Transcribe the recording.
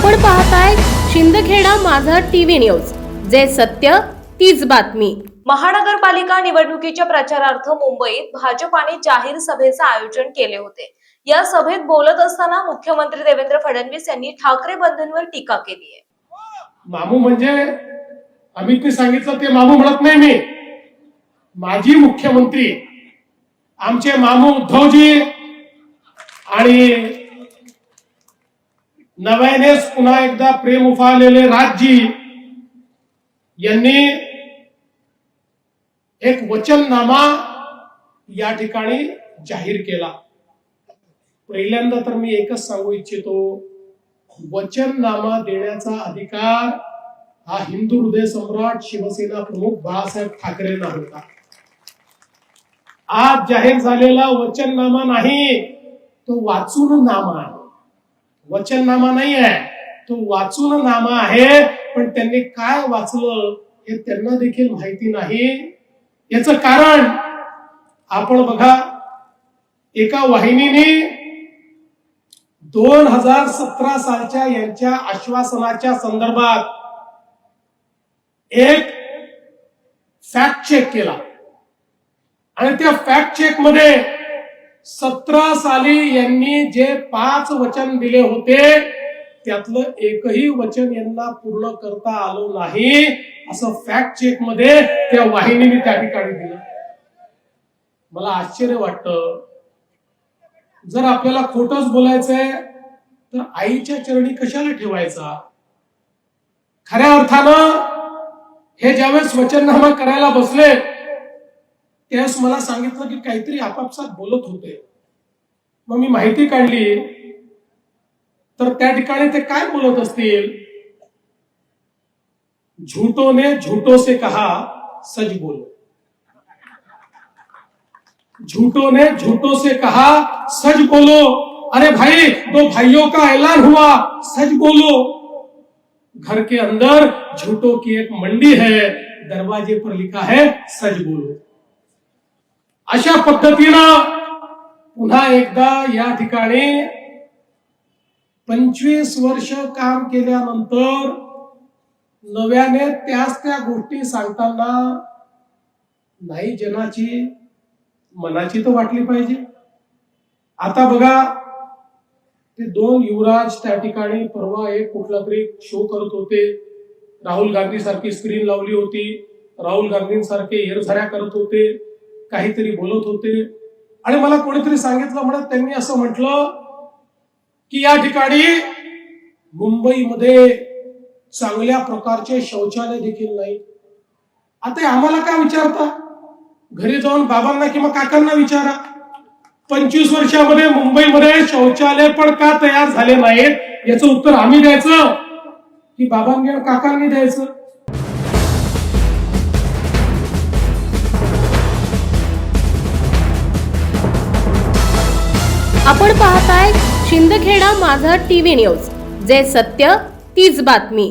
आपण पाहताय शिंदखेडा माझा टीव्ही न्यूज, जे सत्य तीच बातमी। महानगरपालिका निवडणुकीच्या प्रचारार्थ मुंबईत भाजपाने जाहीर सभेचे आयोजन केले होते। या सभेत बोलत असताना मुख्यमंत्री देवेंद्र फडणवीस यांनी ठाकरे बंधूंवर टीका केली आहे। मामू म्हणजे अमितने सांगितलं ते मामू म्हणत नाही मी, माजी मुख्यमंत्री आमचे मामू उद्धवजी आणि नव्यानेच पुन्हा एकदा प्रेम उफाळलेले राजजी यांनी एक वचननामा या ठिकाणी जाहीर केला। पहिल्यांदा तर मी एकच सांगू इच्छितो, वचननामा देण्याचा अधिकार हा हिंदू हृदय सम्राट शिवसेना प्रमुख बाळासाहेब ठाकरेंना होता। आज जाहीर झालेला वचननामा नाही, तो वाचून नामा आहे। वचननामा नाही आहे, तो वाचून नामा आहे। पण त्यांनी काय वाचलं हे त्यांना देखील माहिती नाही। याचं कारण आपण बघा, एका वाहिनीने 2017 सालच्या यांच्या आश्वासनाच्या संदर्भात एक फॅक्ट चेक केला आणि त्या फॅक्ट चेक मध्ये 17 साली यांनी जे 5 वचन दिले होते त्यातलं एकही वचन यांना पूर्ण करता आलं नाही, असं फॅक्ट चेक मध्ये त्या वाहिनीने त्या ठिकाणी दिलं। मला आश्चर्य वाटतं, जर आपल्याला खोटंच बोलायचंय तर आईच्या चरणी कशाला ठेवायचा? खऱ्या अर्थानं हे ज्यावेळेस वचननामा करायला बसले त्यावेळेस मला सांगितलं की काहीतरी आपापसात बोलत होते। मग मी माहिती काढली तर त्या ठिकाणी ते काय बोलत असतील? झूठों ने झूठों से कहा सच बोलो, झूठों ने झूठों से कहा सच बोलो। अरे भाई, 2 भाइयों का ऐलान हुआ, सच बोलो। घर के अंदर झूठों की एक मंडी है, दरवाजे पर लिखा है सच बोलो। अशा पद्धतीनं पुन्हा एकदा या ठिकाणी 25 वर्ष काम केल्यानंतर नव्याने त्या गोष्टी सांगताना नाही जनाची मनाची तर वाटली पाहिजे। आता बघा, ते 2 युवराज त्या ठिकाणी परवा एक कुठला तरी शो करत होते, राहुल गांधी सारखी स्क्रीन लावली होती, राहुल गांधींसारखे हेरझाऱ्या करत होते, काहीतरी बोलत होते आणि मला कोणीतरी सांगितलं, म्हणत त्यांनी असं म्हटलं की या ठिकाणी मुंबईमध्ये चांगल्या प्रकारचे शौचालय देखील नाही। आता आम्हाला काय विचारता? घरी जाऊन बाबांना किंवा काकांना विचारा, 25 वर्षामध्ये मुंबईमध्ये शौचालय पण का तयार झाले नाहीत याचं उत्तर आम्ही द्यायचं की बाबांनी आणि काकांनी द्यायचं? आपण पाहताय शिंदखेडा माझा टीव्ही न्यूज, जे सत्य तीच बातमी।